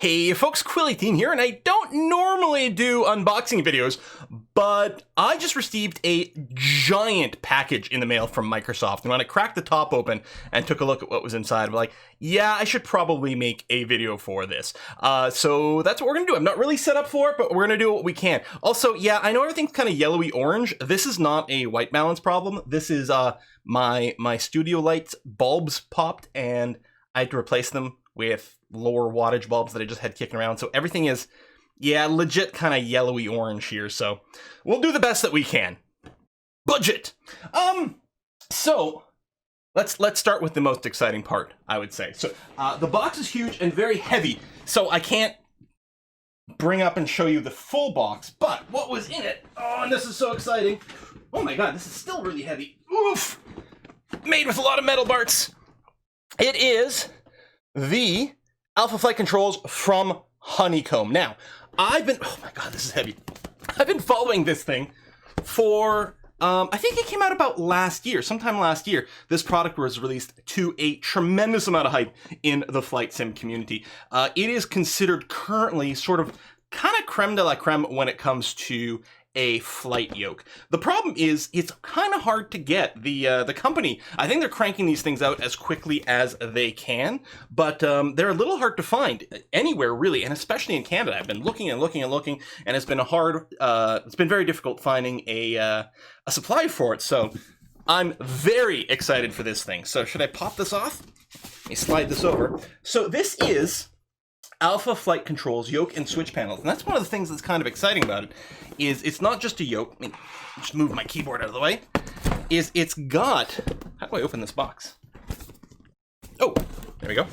Hey folks, Quilly18 here, and I don't normally do unboxing videos, but I just received a giant package in the mail from Microsoft, and when I cracked the top open and took a look at what was inside, I'm like, yeah, I should probably make a video for this. So that's what we're gonna do. I'm not really set up for it, but we're gonna do what we can. Also, yeah, I know everything's kind of yellowy orange. This is not a white balance problem. This is my studio lights bulbs popped, and I had to replace them with lower wattage bulbs that I just had kicking around. So everything is, yeah, legit kind of yellowy orange here. So we'll do the best that we can. Budget. So let's start with the most exciting part, I would say. So the box is huge and very heavy, so I can't bring up and show you the full box, but what was in it? Oh, and this is so exciting. Oh my God, this is still really heavy. Oof. Made with a lot of metal parts. It is the Alpha Flight controls from Honeycomb. Now, oh my God, this is heavy. I've been following this thing for, I think it came out about last year, sometime last year. This product was released to a tremendous amount of hype in the flight sim community. It is considered currently sort of kind of creme de la creme when it comes to a flight yoke. The problem is it's kind of hard to get. The company, I think they're cranking these things out as quickly as they can, but they're a little hard to find anywhere really, and especially in Canada. I've been looking and looking and looking, and it's been it's been very difficult finding a supply for it. So I'm very excited for this thing. So should I pop this off? Let me slide this over. So this is Alpha Flight controls, yoke, and switch panels. And that's one of the things that's kind of exciting about it, is it's not just a yoke. I mean, just move my keyboard out of the way. It's got, how do I open this box? Oh, there we go.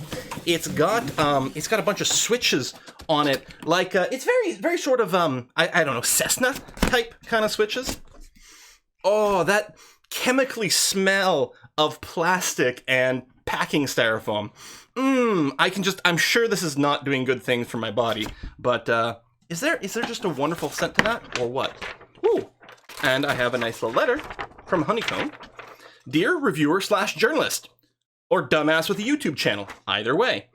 It's got a bunch of switches on it. Like, it's very sort of, I don't know, Cessna type kind of switches. Oh, that chemically smell of plastic and packing styrofoam. I'm sure this is not doing good things for my body, but is there just a wonderful scent to that, or what? Ooh, and I have a nice little letter from Honeycomb. Dear reviewer / journalist, or dumbass with a YouTube channel, either way.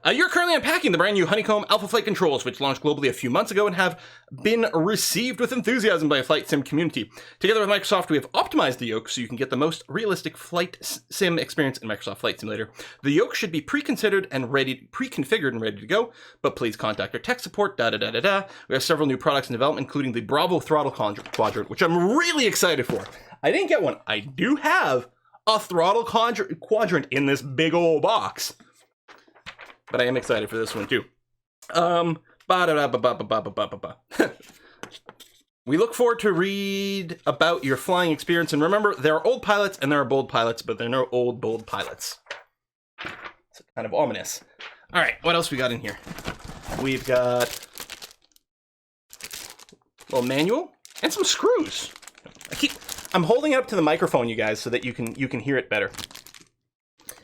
You're currently unpacking the brand new Honeycomb Alpha Flight controls, which launched globally a few months ago and have been received with enthusiasm by a flight sim community. Together with Microsoft, we have optimized the yoke so you can get the most realistic flight sim experience in Microsoft Flight Simulator. The yoke should be pre-configured and ready to go, but please contact our tech support, We have several new products in development, including the Bravo throttle quadrant, which I'm really excited for. I didn't get one. I do have a throttle quadrant in this big old box. But I am excited for this one too. We look forward to read about your flying experience. And remember, there are old pilots and there are bold pilots, but there are no old, bold pilots. It's kind of ominous. All right, what else we got in here? We've got a little manual and some screws. I'm holding it up to the microphone, you guys, so that you can hear it better.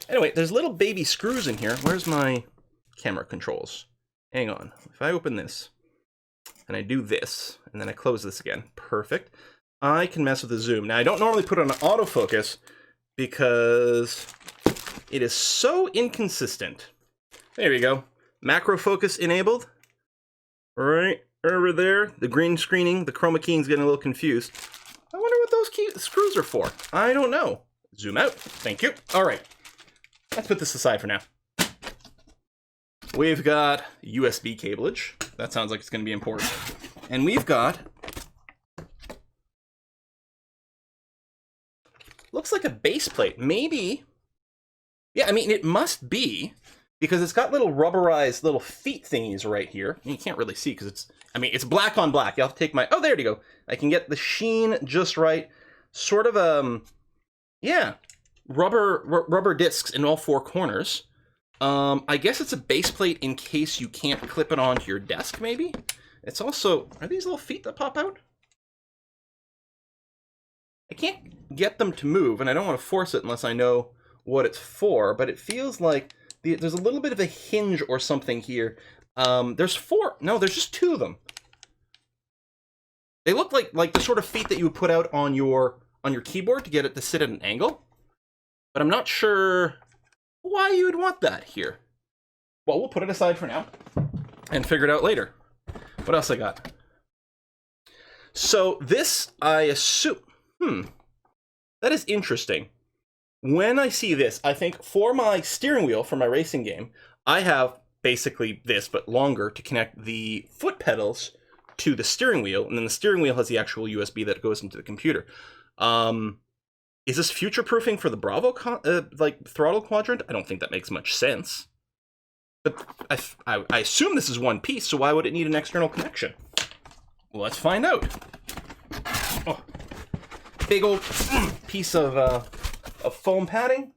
Anyway, there's little baby screws in here. Where's my camera controls? Hang on. If I open this and I do this and then I close this again, perfect. I can mess with the zoom. Now I don't normally put it on autofocus because it is so inconsistent. There we go. Macro focus enabled. Right over there. The green screening, the chroma keying's getting a little confused. I wonder what those screws are for. I don't know. Zoom out. Thank you. All right. Let's put this aside for now. We've got USB cableage. That sounds like it's going to be important. And we've got, looks like a base plate. Maybe. Yeah, I mean, it must be, because it's got little rubberized little feet thingies right here. You can't really see because it's black on black. You'll have to take my, oh, there you go. I can get the sheen just right. Sort of, yeah. Rubber discs in all four corners. I guess it's a base plate in case you can't clip it onto your desk, maybe? It's also, are these little feet that pop out? I can't get them to move, and I don't want to force it unless I know what it's for, but it feels like there's a little bit of a hinge or something here. There's just two of them. They look like the sort of feet that you would put out on your keyboard to get it to sit at an angle. But I'm not sure why you would want that here. Well, we'll put it aside for now. and figure it out later. What else I got? So this, I assume, that is interesting. When I see this, I think for my steering wheel, for my racing game, I have basically this, but longer, to connect the foot pedals to the steering wheel, and then the steering wheel has the actual USB that goes into the computer. Is this future-proofing for the Bravo, throttle quadrant? I don't think that makes much sense. But I assume this is one piece, so why would it need an external connection? Well, let's find out. Oh, big old piece of foam padding.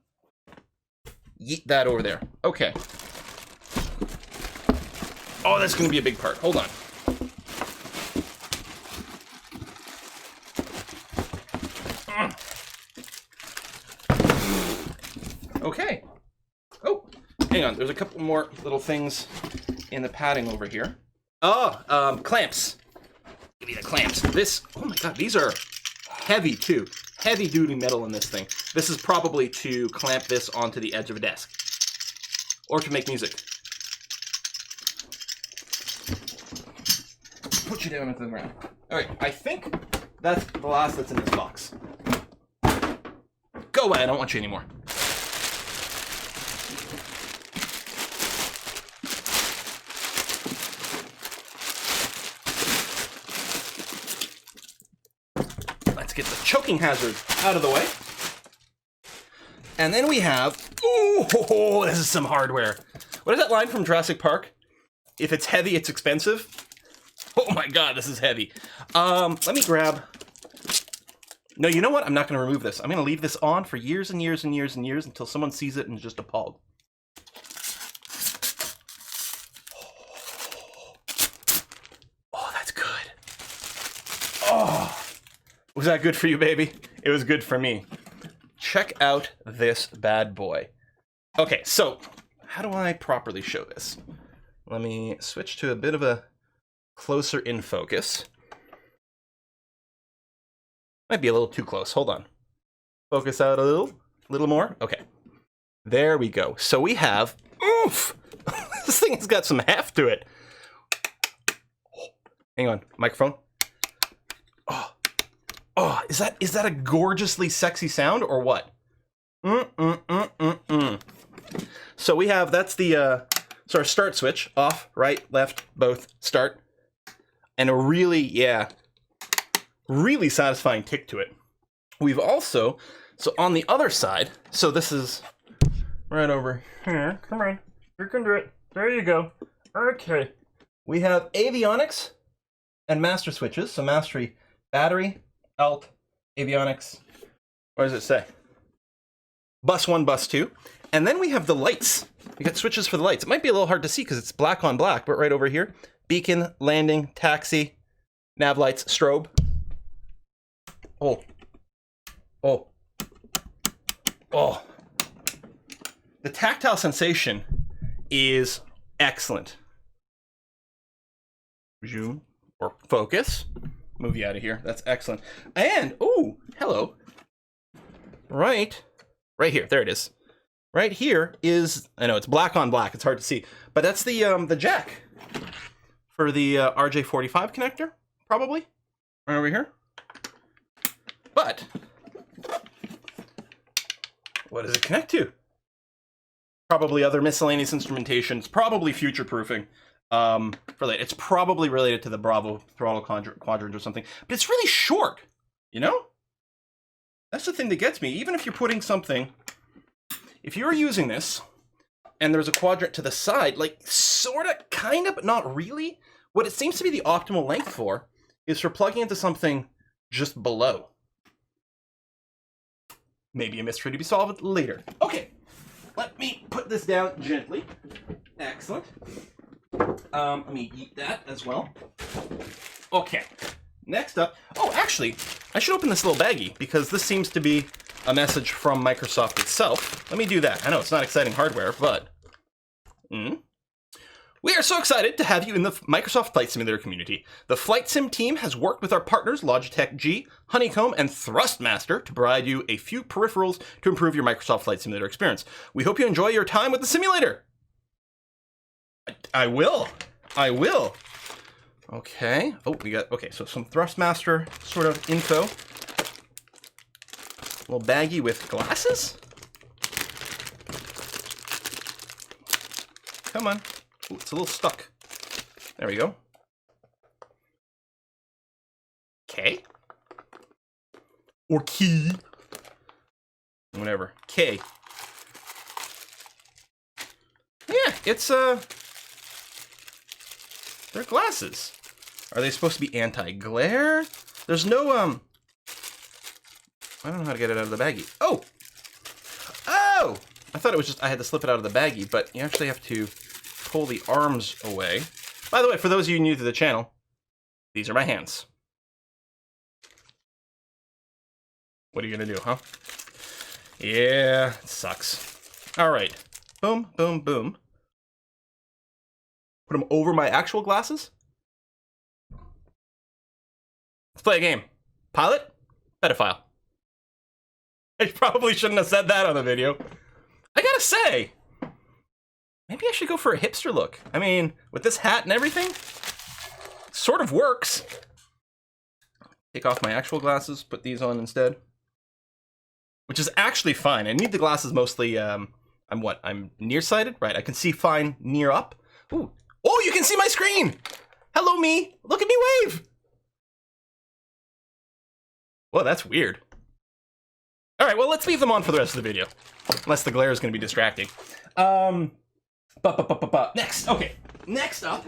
Yeet that over there. Okay. Oh, that's going to be a big part. Hold on. Okay. Oh, hang on. There's a couple more little things in the padding over here. Oh, clamps. Give me the clamps. This, oh my god, these are heavy too. Heavy duty metal in this thing. This is probably to clamp this onto the edge of a desk. Or to make music. Put you down into the ground. Alright, I think that's the last that's in this box. Go away, I don't want you anymore. Let's get the choking hazard out of the way. And then we have, oh, this is some hardware. What is that line from Jurassic Park? If it's heavy, it's expensive. Oh my god, this is heavy. Let me grab... No, you know what? I'm not going to remove this. I'm going to leave this on for years and years and years and years until someone sees it and is just appalled. Oh, that's good. Oh, was that good for you, baby? It was good for me. Check out this bad boy. Okay, so how do I properly show this? Let me switch to a bit of a closer in focus. Might be a little too close. Hold on. Focus out a little more. Okay. There we go. So we have, oof! This thing has got some heft to it. Hang on, microphone. Oh, is that a gorgeously sexy sound or what? So we have, that's the so our start switch, off, right, left, both, start. And a really, yeah, really satisfying tick to it. We've also, so on the other side, so this is right over here. Come on, you can do it. There you go. Okay. We have avionics and master switches. So mastery, battery, alt, avionics. What does it say? Bus 1, bus 2. And then we have the lights. We got switches for the lights. It might be a little hard to see because it's black on black, but right over here, beacon, landing, taxi, nav lights, strobe. Oh. The tactile sensation is excellent. Zoom or focus. Move you out of here. That's excellent. And, oh, hello. Right here. There it is. Right here is, I know it's black on black. It's hard to see, but that's the jack for the RJ45 connector, probably. Right over here. But what does it connect to? Probably other miscellaneous instrumentations, probably future-proofing. It's probably related to the Bravo throttle quadrant or something, but it's really short, you know? That's the thing that gets me. Even if you're putting something, if you're using this and there's a quadrant to the side, like sorta, kinda, but not really, what it seems to be the optimal length for is for plugging into something just below. Maybe a mystery to be solved later. Okay, let me put this down gently. Excellent. Let me eat that as well. Okay, next up. Oh, actually, I should open this little baggie because this seems to be a message from Microsoft itself. Let me do that. I know it's not exciting hardware, but we are so excited to have you in the Microsoft Flight Simulator community. The Flight Sim team has worked with our partners Logitech G, Honeycomb, and Thrustmaster to provide you a few peripherals to improve your Microsoft Flight Simulator experience. We hope you enjoy your time with the simulator. I will. I will. Okay. Oh, we got, okay, so some Thrustmaster sort of info. A little baggie with glasses. Come on. Ooh, it's a little stuck. There we go. K? Or key? Whatever. K. Yeah, it's, they're glasses. Are they supposed to be anti-glare? There's no, I don't know how to get it out of the baggie. Oh! Oh! I thought it was just, I had to slip it out of the baggie, but you actually have to pull the arms away. By the way, for those of you new to the channel, these are my hands. What are you gonna do, huh? Yeah, it sucks. All right. Boom, boom, boom. Put them over my actual glasses. Let's play a game. Pilot, pedophile. I probably shouldn't have said that on the video. I gotta say, maybe I should go for a hipster look. I mean, with this hat and everything, sort of works. Take off my actual glasses, put these on instead. Which is actually fine. I need the glasses mostly, I'm nearsighted? Right, I can see fine near up. Ooh. Oh, you can see my screen! Hello, me! Look at me wave! Well, that's weird. Alright, well, let's leave them on for the rest of the video. Unless the glare is going to be distracting. Next, okay. Next up,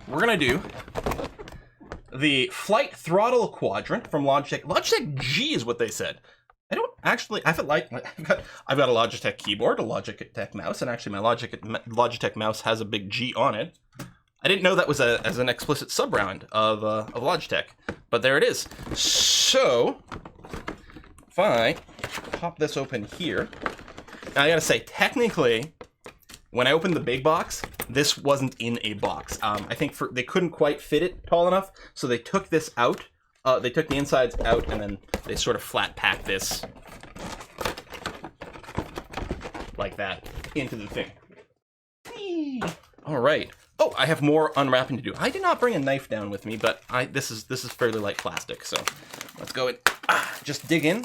we're going to do the Flight Throttle Quadrant from Logitech. Logitech G is what they said. I don't actually, I've got a Logitech keyboard, a Logitech mouse, and actually my Logitech mouse has a big G on it. I didn't know that was as an explicit sub-brand of Logitech, but there it is. So, if I pop this open here, now I gotta say, technically, when I opened the big box, this wasn't in a box. I think they couldn't quite fit it tall enough, so they took this out. They took the insides out, and then they sort of flat packed this like that into the thing. Whee! All right. Oh, I have more unwrapping to do. I did not bring a knife down with me, but this is fairly light plastic, so let's go and just dig in.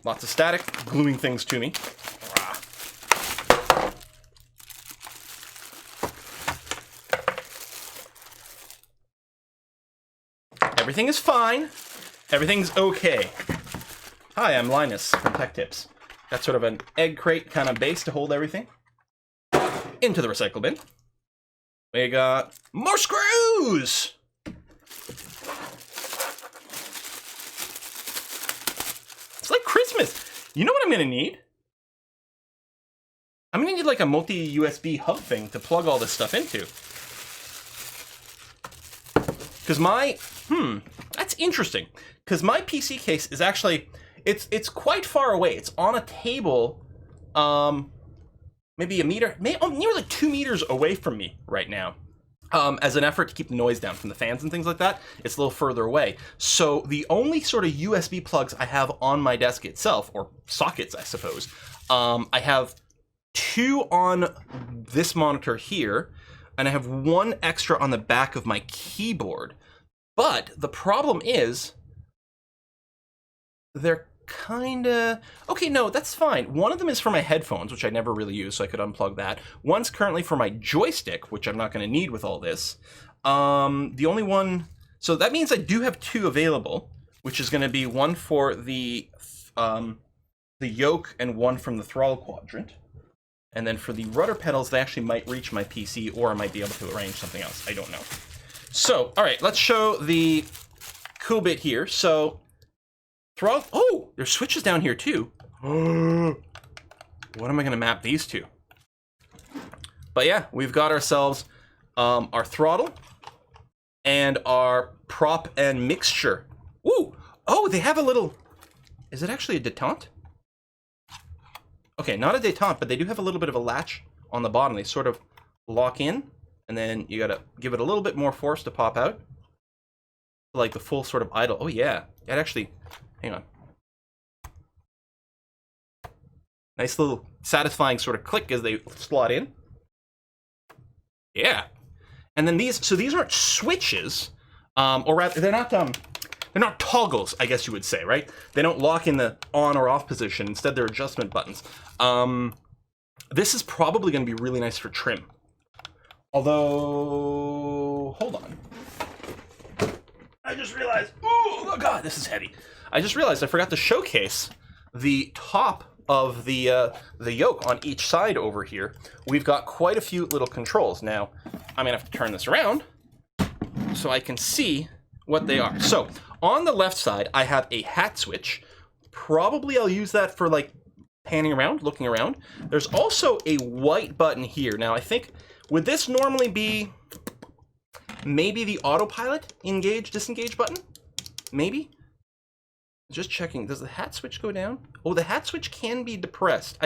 Lots of static, gluing things to me. Everything is fine. Everything's okay. Hi, I'm Linus from Tech Tips. Got sort of an egg crate kind of base to hold everything. Into the recycle bin. We got more screws! It's like Christmas. You know what I'm gonna need? I'm gonna need like a multi-USB hub thing to plug all this stuff into. Because my, that's interesting. Because my PC case is actually, it's quite far away. It's on a table, maybe a meter, nearly 2 meters away from me right now. As an effort to keep the noise down from the fans and things like that, it's a little further away. So the only sort of USB plugs I have on my desk itself, or sockets, I suppose, I have 2 on this monitor here, and I have 1 extra on the back of my keyboard. But the problem is, they're kinda... Okay, no, that's fine. One of them is for my headphones, which I never really use, so I could unplug that. One's currently for my joystick, which I'm not gonna need with all this. The only one... So that means I do have 2 available, which is gonna be one for the Yoke and one from the Throttle Quadrant. And then for the rudder pedals, they actually might reach my PC, or I might be able to arrange something else. I don't know. So, all right, let's show the cool bit here. So, throttle. Oh, there's switches down here too. What am I gonna map these to? But yeah, we've got ourselves our throttle and our prop and mixture. Ooh, oh, they have a little. Is it actually a detente? Okay, not a detente, but they do have a little bit of a latch on the bottom. They sort of lock in, and then you gotta give it a little bit more force to pop out. Like the full sort of idle. Oh yeah, it actually, hang on. Nice little satisfying sort of click as they slot in. Yeah. And then these, so these aren't switches, or rather, they're not toggles, I guess you would say, right? They don't lock in the on or off position. Instead, they're adjustment buttons. This is probably going to be really nice for trim. Although, hold on. I just realized, oh God, this is heavy. I just realized I forgot to showcase the top of the yoke on each side over here. We've got quite a few little controls. Now, I'm gonna have to turn this around so I can see what they are. So, on the left side, I have a hat switch. Probably I'll use that for like panning around, looking around. There's also a white button here. Now, I think, would this normally be maybe the autopilot engage, disengage button? Maybe? Just checking, does the hat switch go down? Oh, the hat switch can be depressed.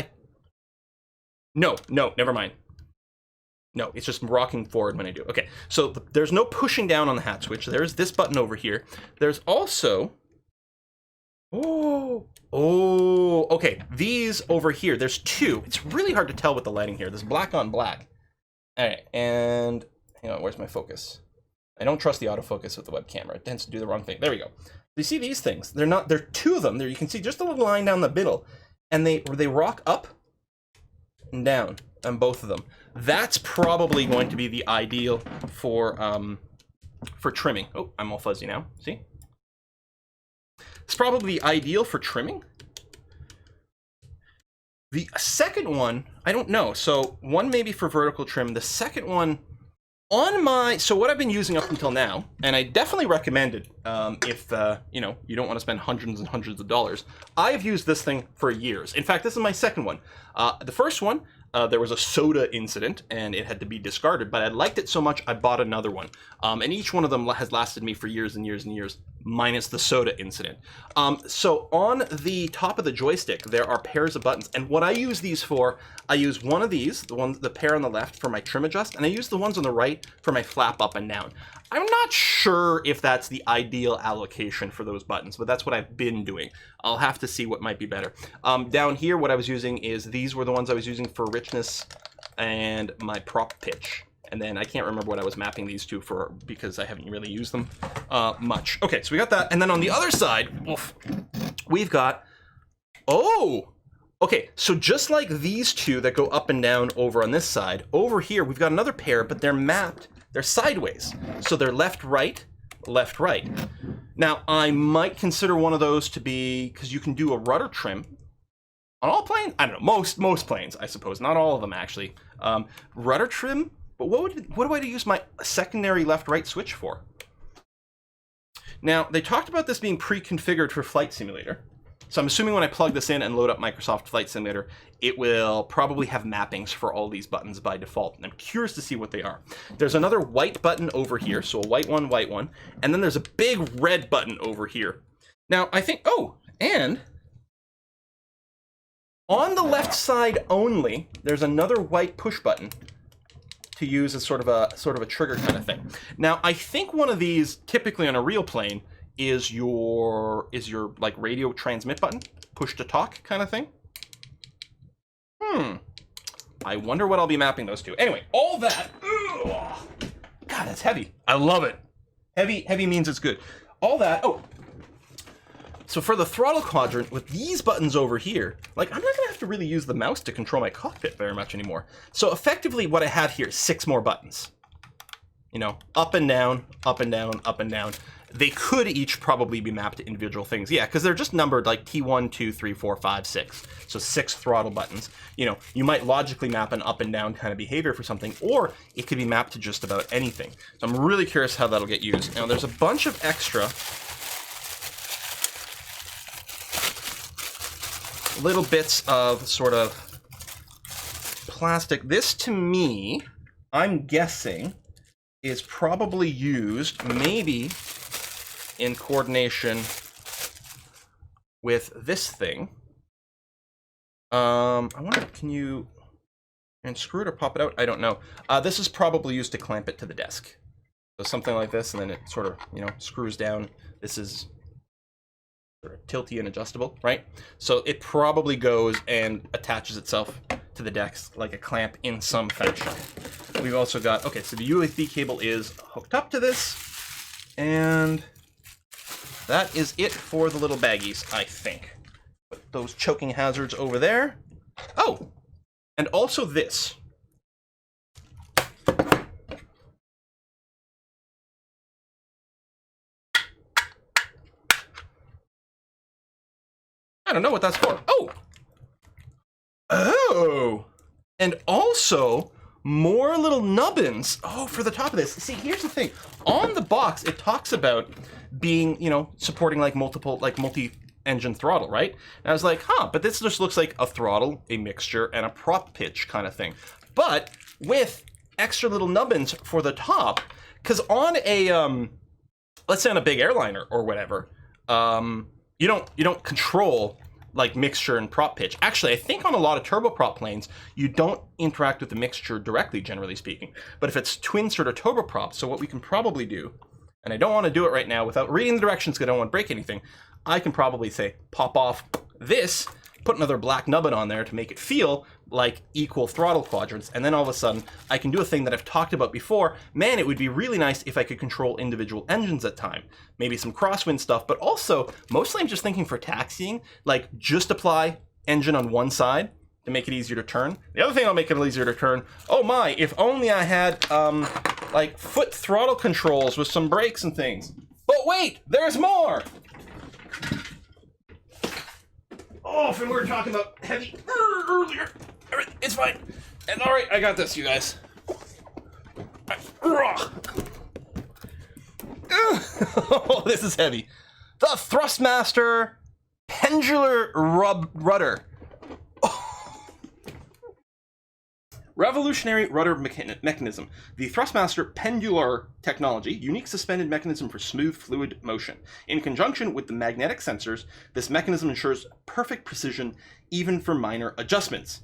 No, never mind. No, it's just rocking forward when I do. Okay, so there's no pushing down on the hat switch. There's this button over here. There's also, okay, these over here, there's two. It's really hard to tell with the lighting here. There's black on black. All right, and hang on, where's my focus? I don't trust the autofocus with the web camera. It tends to do the wrong thing. There we go. You see these things? There are two of them. There you can see just a little line down the middle, and they rock up and down on both of them. That's probably going to be the ideal for trimming. Oh, I'm all fuzzy now. See? It's probably ideal for trimming. The second one, I don't know. So one maybe for vertical trim. The second one on my, so what I've been using up until now, and I definitely recommend it if you know, you don't want to spend hundreds and hundreds of dollars. I've used this thing for years. In fact, this is my second one. The first one, there was a soda incident and it had to be discarded, but I liked it so much I bought another one. And each one of them has lasted me for years and years and years, minus the soda incident. So on the top of the joystick, there are pairs of buttons. And what I use these for, I use one of these, the pair on the left for my trim adjust, and I use the ones on the right for my flap up and down. I'm not sure if that's the ideal allocation for those buttons, but that's what I've been doing. I'll have to see what might be better. Down here, what I was using is, these were the ones I was using for richness and my prop pitch. And then I can't remember what I was mapping these to for, because I haven't really used them much. Okay, so we got that. And then on the other side, oof, we've got, oh, okay, so just like these two that go up and down over on this side, over here we've got another pair, but they're mapped, they're sideways. So they're left, right, left, right. Now, I might consider one of those to be, because you can do a rudder trim on all planes. I don't know, most planes, I suppose. Not all of them, actually. Rudder trim, but what do I use my secondary left-right switch for? Now, they talked about this being pre-configured for Flight Simulator. So I'm assuming when I plug this in and load up Microsoft Flight Simulator, it will probably have mappings for all these buttons by default. And I'm curious to see what they are. There's another white button over here, so a white one, and then there's a big red button over here. Now, I think, oh, and on the left side only, there's another white push button to use as sort of a trigger kind of thing. Now, I think one of these, typically on a real plane, is your like radio transmit button, push to talk kind of thing. I wonder what I'll be mapping those to. Anyway, all that, ugh, God, that's heavy. I love it. Heavy means it's good. All that, oh. So for the throttle quadrant, with these buttons over here, like, I'm not gonna have to really use the mouse to control my cockpit very much anymore. So effectively what I have here is 6 more buttons. You know, up and down, up and down, up and down. They could each probably be mapped to individual things. Yeah, because they're just numbered like T1, 2, 3, 4, 5, 6. So 6 throttle buttons. You know, you might logically map an up and down kind of behavior for something, or it could be mapped to just about anything. So I'm really curious how that'll get used. Now there's a bunch of extra little bits of sort of plastic. This to me, I'm guessing, is probably used maybe in coordination with this thing. I wonder, can you unscrew it or pop it out? I don't know. This is probably used to clamp it to the desk. So something like this, and then it sort of, you know, screws down. This is sort of tilty and adjustable, right? So it probably goes and attaches itself to the desk like a clamp in some fashion. we've also got, okay, so the USB cable is hooked up to this, and that is it for the little baggies, I think. Put those choking hazards over there. Oh, and also this. I don't know what that's for. Oh! Oh! And also, more little nubbins. Oh, for the top of this. See, here's the thing. On the box, it talks about being, you know, supporting like multi-engine throttle, right? And I was like, huh, but this just looks like a throttle, a mixture, and a prop pitch kind of thing. But with extra little nubbins for the top, because on a, let's say on a big airliner or whatever, you don't control like mixture and prop pitch. Actually, I think on a lot of turboprop planes, you don't interact with the mixture directly, generally speaking. But if it's twin sort of turboprop, so what we can probably do, and I don't want to do it right now without reading the directions because I don't want to break anything, I can probably say pop off this, put another black nubbin on there to make it feel like equal throttle quadrants, and then all of a sudden I can do a thing that I've talked about before. Man, it would be really nice if I could control individual engines at time. Maybe some crosswind stuff, but also mostly I'm just thinking for taxiing, like just apply engine on one side to make it easier to turn. The other thing that'll make it easier to turn, oh my, if only I had like foot throttle controls with some brakes and things. But wait, there's more! Oh, and we were talking about heavy earlier. It's fine. And all right, I got this, you guys. Oh, this is heavy. The Thrustmaster Pendular Rudder. Revolutionary rudder mechanism. The Thrustmaster pendular technology, unique suspended mechanism for smooth fluid motion. In conjunction with the magnetic sensors, this mechanism ensures perfect precision even for minor adjustments.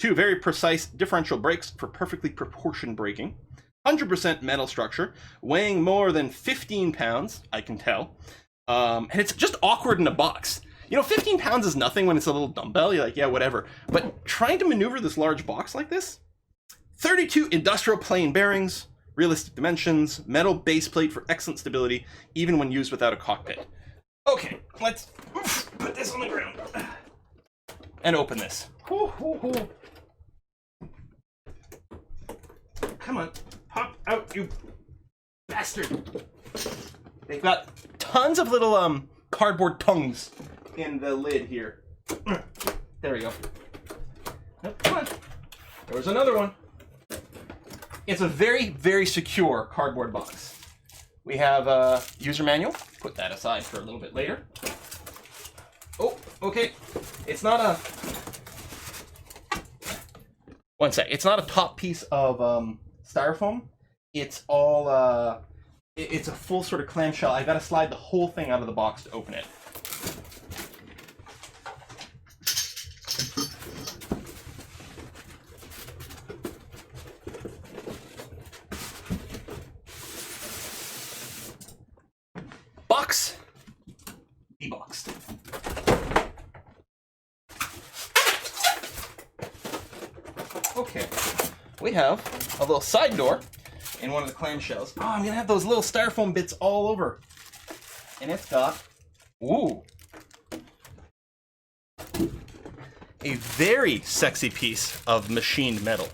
2 very precise differential brakes for perfectly proportioned braking. 100% metal structure, weighing more than 15 pounds, I can tell. And it's just awkward in a box. You know, 15 pounds is nothing when it's a little dumbbell. You're like, yeah, whatever. But trying to maneuver this large box like this? 32 industrial plane bearings, realistic dimensions, metal base plate for excellent stability, even when used without a cockpit. Okay, let's put this on the ground and open this. Come on, pop out, you bastard. They've got tons of little cardboard tongues in the lid here. There we go. Nope, come on. There was another one. It's a very, very secure cardboard box. We have a user manual. Put that aside for a little bit later. Oh, okay. It's not a... One sec. It's not a top piece of styrofoam. It's all... It's a full sort of clamshell. I've got to slide the whole thing out of the box to open it. Deboxed. Okay, we have a little side door in one of the clamshells. Oh, I'm gonna have those little styrofoam bits all over. And it's got, ooh, a very sexy piece of machined metal.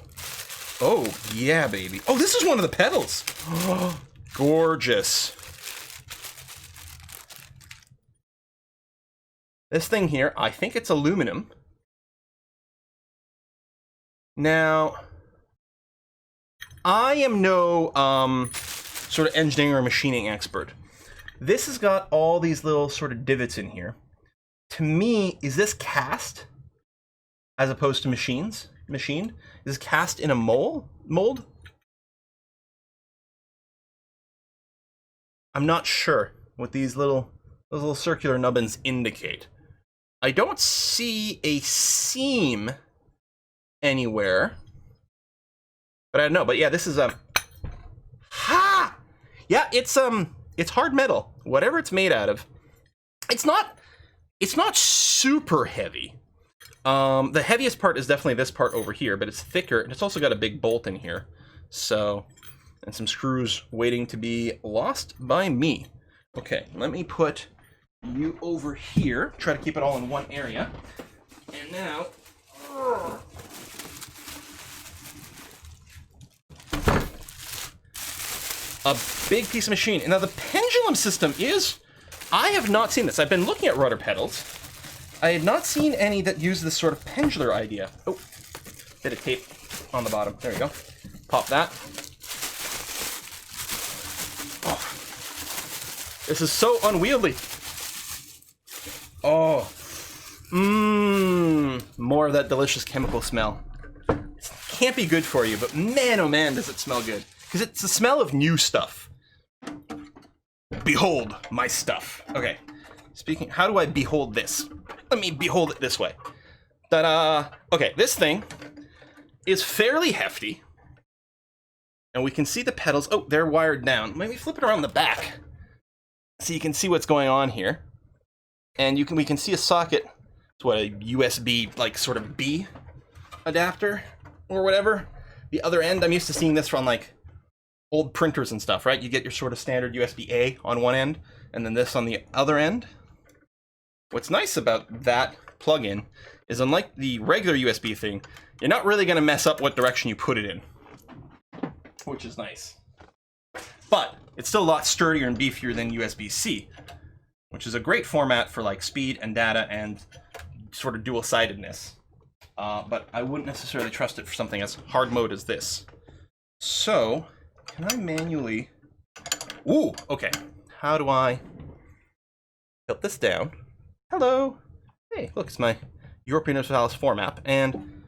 Oh, yeah, baby. Oh, this is one of the pedals. Gorgeous. This thing here, I think it's aluminum. Now, I am no sort of engineering or machining expert. This has got all these little sort of divots in here. To me, is this cast as opposed to machined? Is this cast in a mold? I'm not sure what those little circular nubbins indicate. I don't see a seam anywhere, but I don't know. But yeah, this is yeah, it's hard metal. Whatever it's made out of, it's not super heavy. The heaviest part is definitely this part over here, but it's thicker, and it's also got a big bolt in here So, and some screws waiting to be lost by me. Okay, let me put you over here. Try to keep it all in one area. And now, a big piece of machine. And now the pendulum system is, I have not seen this. I've been looking at rudder pedals. I had not seen any that use this sort of pendular idea. Oh, bit of tape on the bottom. There we go. Pop that. Oh, this is so unwieldy. Oh, more of that delicious chemical smell. It can't be good for you, but man, oh man, does it smell good. Because it's the smell of new stuff. Behold my stuff. Okay, speaking, how do I behold this? Let me behold it this way. Ta-da! Okay, this thing is fairly hefty. And we can see the pedals. Oh, they're wired down. Maybe flip it around the back so you can see what's going on here. And we can see a socket. It's what, a USB, like, sort of B adapter or whatever. The other end, I'm used to seeing this from, like, old printers and stuff, right? You get your sort of standard USB-A on one end, and then this on the other end. What's nice about that plug-in is, unlike the regular USB thing, you're not really going to mess up what direction you put it in, which is nice. But it's still a lot sturdier and beefier than USB-C, which is a great format for like speed and data and sort of dual-sidedness. But I wouldn't necessarily trust it for something as hard mode as this. So, can I manually... Ooh, okay. How do I tilt this down? Hello. Hey, look, it's my European Universalis floor map, and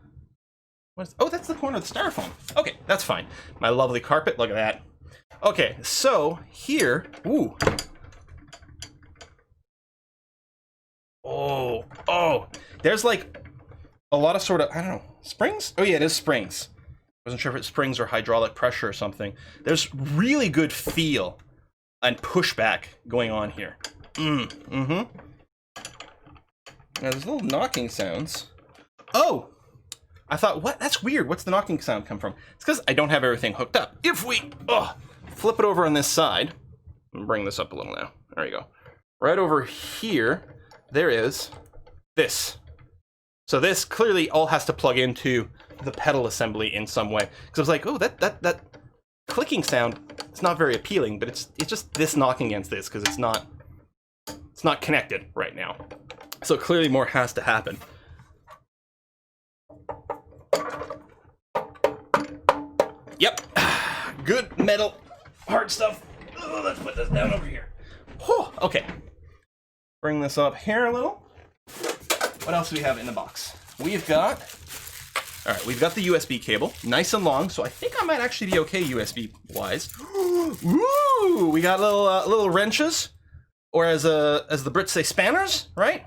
oh, that's the corner of the styrofoam. Okay, that's fine. My lovely carpet, look at that. Okay, so here, ooh. Oh, there's like a lot of sort of, I don't know, springs? Oh yeah, it is springs. Wasn't sure if it's springs or hydraulic pressure or something. There's really good feel and pushback going on here. Now there's little knocking sounds. Oh! I thought, what? That's weird. What's the knocking sound come from? It's because I don't have everything hooked up. If we flip it over on this side, and bring this up a little now. There you go. Right over here, there is this. So this clearly all has to plug into the pedal assembly in some way. Because I was like, oh, that clicking sound, it's not very appealing, but it's just this knocking against this because it's not connected right now. So clearly more has to happen. Yep, good metal, hard stuff. Oh, let's put this down over here. Whew. Okay, bring this up here a little. What else do we have in the box? We've got, all right, we've got the USB cable, nice and long, so I think I might actually be okay USB-wise. Ooh, we got little wrenches, or as the Brits say, spanners, right?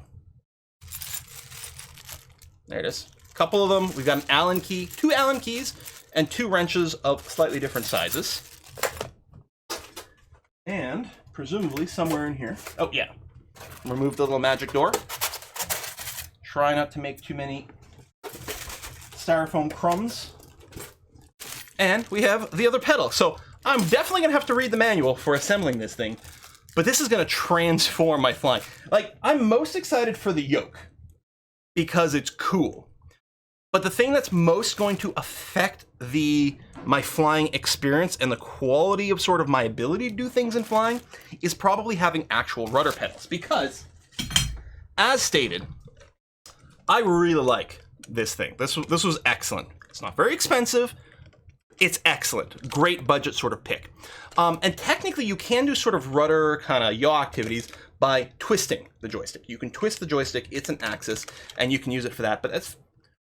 There it is. A couple of them. We've got an Allen key, 2 Allen keys, and 2 wrenches of slightly different sizes. And presumably somewhere in here. Oh yeah. Remove the little magic door. Try not to make too many styrofoam crumbs. And we have the other pedal. So I'm definitely gonna have to read the manual for assembling this thing, but this is gonna transform my flying. Like, I'm most excited for the Yoke because it's cool. But the thing that's most going to affect my flying experience and the quality of sort of my ability to do things in flying is probably having actual rudder pedals. Because, as stated, I really like this thing. This was excellent. It's not very expensive. It's excellent. Great budget sort of pick. And technically you can do sort of rudder kind of yaw activities by twisting the joystick. You can twist the joystick, it's an axis, and you can use it for that, but that's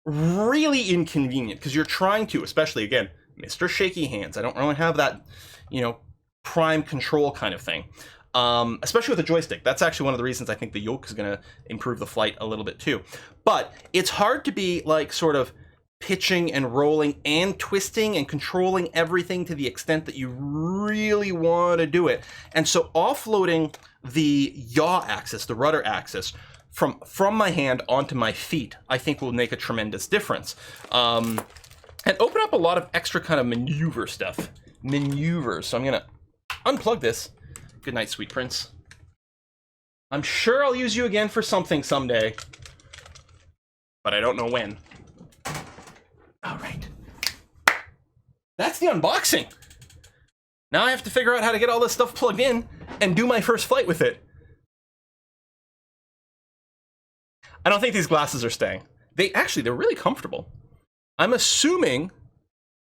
really inconvenient because you're trying to, especially again, Mr. Shaky Hands. I don't really have that, prime control kind of thing. Especially with the joystick. That's actually one of the reasons I think the Yoke is going to improve the flight a little bit too. But it's hard to be like sort of pitching and rolling and twisting and controlling everything to the extent that you really want to do it. And so offloading the yaw axis, the rudder axis, from my hand onto my feet, I think will make a tremendous difference. and open up a lot of extra kind of maneuver stuff. Maneuvers. So I'm gonna unplug this. Good night, sweet prince. I'm sure I'll use you again for something someday, but I don't know when. All right. That's the unboxing. Now I have to figure out how to get all this stuff plugged in and do my first flight with it. I don't think these glasses are staying. They're really comfortable. I'm assuming,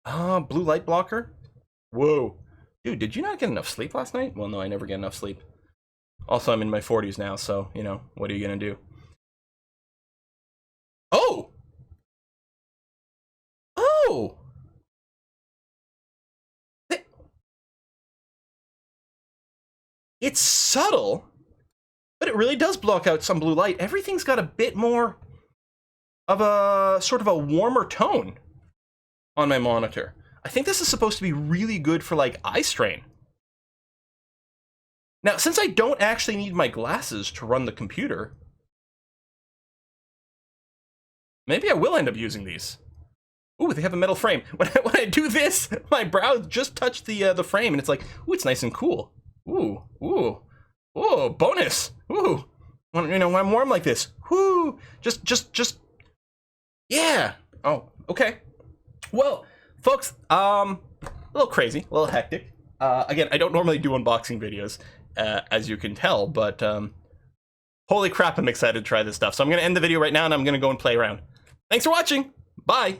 blue light blocker. Whoa. Dude, did you not get enough sleep last night? Well, no, I never get enough sleep. Also, I'm in my 40s now, so, you know, what are you gonna do? Oh! Oh! It's subtle, but it really does block out some blue light. Everything's got a bit more of a sort of a warmer tone on my monitor. I think this is supposed to be really good for like eye strain. Now, since I don't actually need my glasses to run the computer, maybe I will end up using these. Ooh, they have a metal frame. When I do this, my brow just touched the frame, and it's like, ooh, it's nice and cool. Ooh, ooh, ooh, bonus. Ooh, when I'm warm like this. Whoo, just, yeah. Oh, okay. Well, folks, a little crazy, a little hectic. Again, I don't normally do unboxing videos, as you can tell, but holy crap, I'm excited to try this stuff. So I'm going to end the video right now, and I'm going to go and play around. Thanks for watching. Bye.